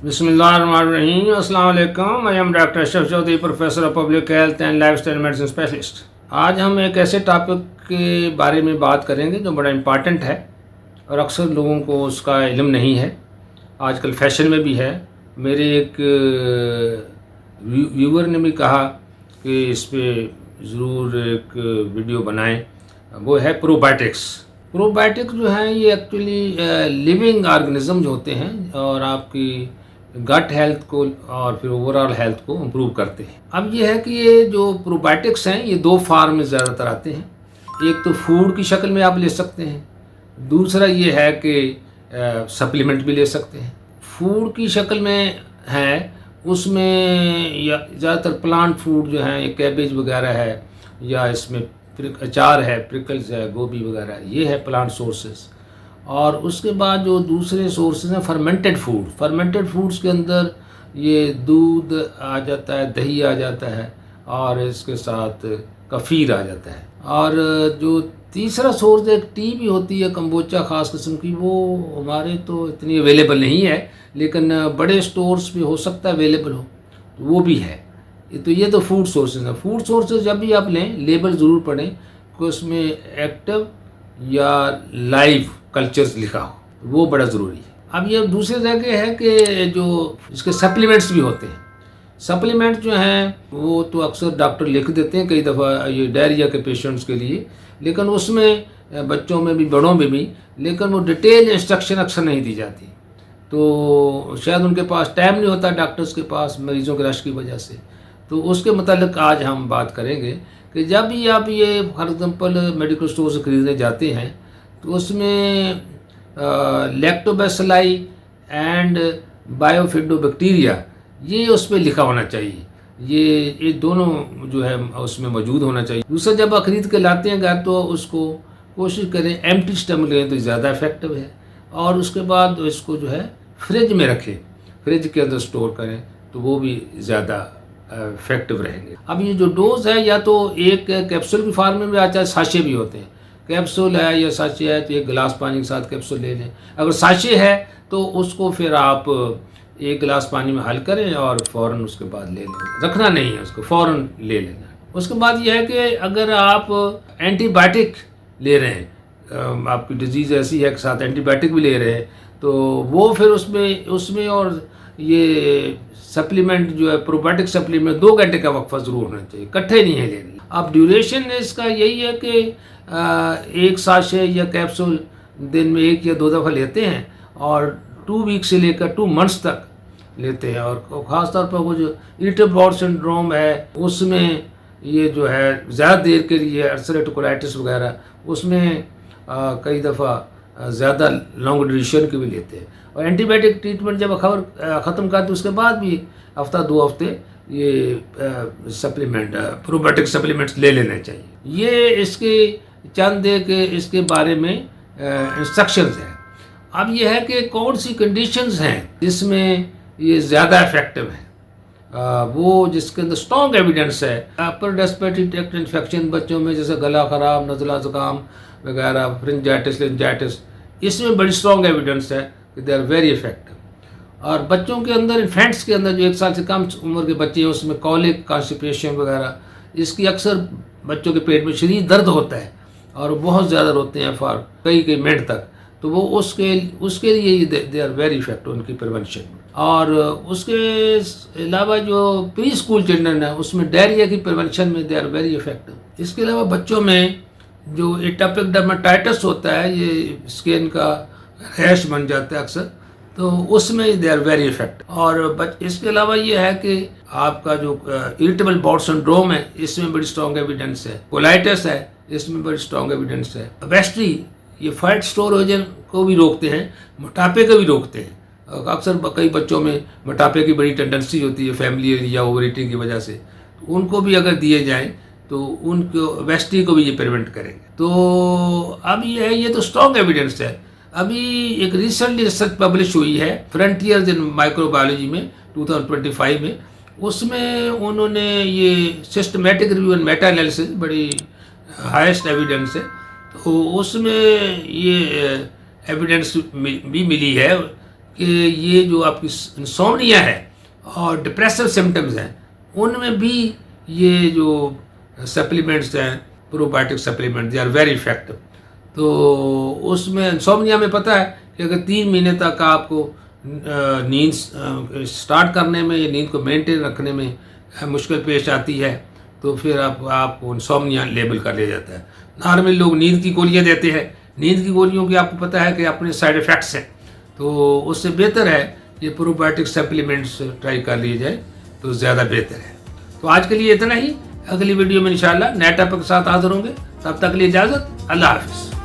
बिस्मिल्लाहिर्रहमानिर्रहीम। अस्सलाम वालेकुम। I am doctor Ashraf Chaudhary, professor of public health and lifestyle medicine specialist. आज हम एक ऐसे टॉपिक के बारे में बात करेंगे जो बड़ा इम्पॉर्टेंट है और अक्सर लोगों को उसका इल्म नहीं है। आजकल फैशन में भी है। मेरे एक व्यूवर ने भी कहा कि इस पर ज़रूर एक वीडियो बनाएं। वो है प्रोबायोटिक्स। प्रोबायोटिक्स जो हैं ये एक्चुअली लिविंग ऑर्गेनिज्म जो होते हैं और आपकी गट हेल्थ को और फिर ओवरऑल हेल्थ को इम्प्रूव करते हैं। अब ये है कि ये जो प्रोबायोटिक्स हैं ये दो फार्म में ज़्यादातर आते हैं। एक तो फूड की शक्ल में आप ले सकते हैं, दूसरा ये है कि सप्लीमेंट भी ले सकते हैं। फूड की शक्ल में है उसमें या ज़्यादातर प्लांट फूड जो हैं, ये कैबेज वगैरह है या इसमें अचार है, प्रिकल्स है, गोभी वगैरह, ये है प्लांट सोर्सेस। और उसके बाद जो दूसरे सोर्सेज हैं फर्मेंटेड फूड। फर्मेंटेड फूड्स के अंदर ये दूध आ जाता है, दही आ जाता है और इसके साथ कफ़ीर आ जाता है। और जो तीसरा सोर्स एक टी भी होती है कंबोचा ख़ास किस्म की, वो हमारे तो इतनी अवेलेबल नहीं है, लेकिन बड़े स्टोर्स भी हो सकता है अवेलेबल हो, तो वो भी है। तो ये तो फूड सोर्सेज हैं। फूड सोर्सेज जब भी आप लें लेबल ज़रूर पढ़ें कि उसमें एक्टिव या लाइव कल्चर्स लिखा हो, वो बड़ा ज़रूरी है। अब ये दूसरी जगह है कि जो इसके सप्लीमेंट्स भी होते हैं। सप्लीमेंट जो हैं वो तो अक्सर डॉक्टर लिख देते हैं कई दफ़ा ये डायरिया के पेशेंट्स के लिए, लेकिन उसमें बच्चों में भी बड़ों में भी, लेकिन वो डिटेल इंस्ट्रक्शन अक्सर नहीं दी जाती। तो शायद उनके पास टाइम नहीं होता डॉक्टर्स के पास मरीज़ों के रश की वजह से। तो उसके मतलब आज हम बात करेंगे कि जब भी आप ये फॉर एग्ज़ाम्पल मेडिकल स्टोर से ख़रीदने जाते हैं तो उसमें लैक्टोबैसिलाई एंड बायोफिडोबैक्टीरिया ये उस पर लिखा होना चाहिए। ये दोनों जो है उसमें मौजूद होना चाहिए। दूसरा, जब आप ख़रीद के लाते हैं घर तो उसको कोशिश करें एम्प्टी स्टमक लें तो ज़्यादा इफेक्टिव है। और उसके बाद इसको जो है फ्रिज में रखें, फ्रिज के अंदर स्टोर करें तो वो भी ज़्यादा इफेक्टिव रहेंगे। अब ये जो डोज है या तो एक कैप्सूल की फार्म में भी आता है, साशे भी होते हैं। कैप्सूल है या साशे है तो एक गिलास पानी के साथ कैप्सूल ले लें। अगर साशे है तो उसको फिर आप एक गिलास पानी में हल करें और फ़ौरन उसके बाद ले लें, रखना नहीं है उसको, फ़ौरन ले लेना। उसके बाद यह है कि अगर आप एंटीबायोटिक ले रहे हैं, आपकी डिजीज़ ऐसी है कि साथ एंटीबायोटिक भी ले रहे हैं, तो वो फिर उसमें और ये सप्लीमेंट जो है प्रोबायोटिक सप्लीमेंट 2 घंटे का वक्फा ज़रूर होना चाहिए, इकट्ठे नहीं है लेनी। अब ड्यूरेशन इसका यही है कि एक साशे या कैप्सूल दिन में 1 या 2 दफ़ा लेते हैं और 2 वीक से लेकर 2 मंथ्स तक लेते हैं। और ख़ास तौर पर वो जो इरिटेबल बाउल सिंड्रोम है उसमें ये जो है ज़्यादा देर के लिए अल्सरेटिव कोलाइटिस वगैरह, उसमें कई दफ़ा ज़्यादा लॉन्ग ड्यूरेशन के भी लेते हैं। और एंटीबायोटिक ट्रीटमेंट जब ख़त्म करते उसके बाद भी हफ्ता 2 हफ्ते ये सप्लीमेंट प्रोबायोटिक सप्लीमेंट्स ले लेने चाहिए। ये इसके चंद एक इसके बारे में इंस्ट्रक्शंस हैं। अब ये है कि कौन सी कंडीशंस हैं जिसमें ये ज़्यादा इफेक्टिव है। वो जिसके अंदर स्ट्रॉन्ग एविडेंस है। अपर रेस्पिरेटरी ट्रैक्ट इन्फेक्शन बच्चों में जैसे गला ख़राब, नज़ला ज़ुकाम वगैरह, फ्रिंजाइटिस, लिंजाइटिस, इसमें बड़ी स्ट्रॉन्ग एविडेंस है कि दे आर वेरी इफेक्टिव। और बच्चों के अंदर, इन्फेंट्स के अंदर जो 1 साल से कम उम्र के बच्चे हैं उसमें कॉलिक, कॉन्स्टिपेशन वगैरह, इसकी अक्सर बच्चों के पेट में शदीद दर्द होता है और बहुत ज़्यादा रोते हैं फॉर कई मिनट तक, तो वो उसके लिए दे आर वेरी इफेक्टिव उनकी प्रिवेंशन। और उसके अलावा जो प्री स्कूल चिल्ड्रन है उसमें डायरिया की प्रिवेंशन में दे आर वेरी इफेक्टिव। इसके अलावा बच्चों में जो एटोपिक डर्मेटाइटिस होता है, ये स्किन का रैश बन जाता है अक्सर, तो उसमें दे आर वेरी इफेक्टिव। और इसके अलावा ये है कि आपका जो इरिटेबल बाउल सिंड्रोम है इसमें बड़ी स्ट्रॉन्ग एविडेंस है। कोलाइटिस है, इसमें बड़ी स्ट्रॉन्ग एविडेंस है। ओबेसिटी, ये फैट स्टोरेज को भी रोकते हैं, मोटापे को भी रोकते हैं। अक्सर कई बच्चों में मोटापे की बड़ी टेंडेंसी होती है फैमिली या ओवर ईटिंग की वजह से, तो उनको भी अगर दिए जाएं तो उनको ओबेसिटी को भी ये प्रिवेंट करेंगे। तो अब ये है, ये तो स्ट्रॉन्ग एविडेंस है। अभी एक रिसेंटली रिसर्च पब्लिश हुई है फ्रंटियर्स इन माइक्रोबायोलॉजी में 2025 में, उसमें उन्होंने ये systematic review and Meta analysis, बड़ी हाईएस्ट एविडेंस है, तो उसमें ये एविडेंस भी मिली है कि ये जो आपकी इंसोम्निया है और डिप्रेसिव सिम्टम्स हैं, उनमें भी ये जो सप्लीमेंट्स हैं, probiotic supplement, they are very effective. तो उसमें इंसोम्निया में पता है कि अगर 3 महीने तक आपको नींद स्टार्ट करने में या नींद को मेंटेन रखने में मुश्किल पेश आती है, तो फिर आपको इंसोम्निया लेबल कर लिया जाता है। नॉर्मली लोग नींद की गोलियां देते हैं, नींद की गोलियों की आपको पता है कि अपने साइड इफ़ेक्ट्स हैं, तो उससे बेहतर है ये प्रोबायोटिक सप्लीमेंट्स ट्राई कर लिए जाए तो ज़्यादा बेहतर है। तो आज के लिए इतना ही, अगली वीडियो में इंशाल्लाह नए टॉपिक के साथ हाजिर होंगे। तब तक के लिए इजाज़त, अल्लाह हाफ़िज़।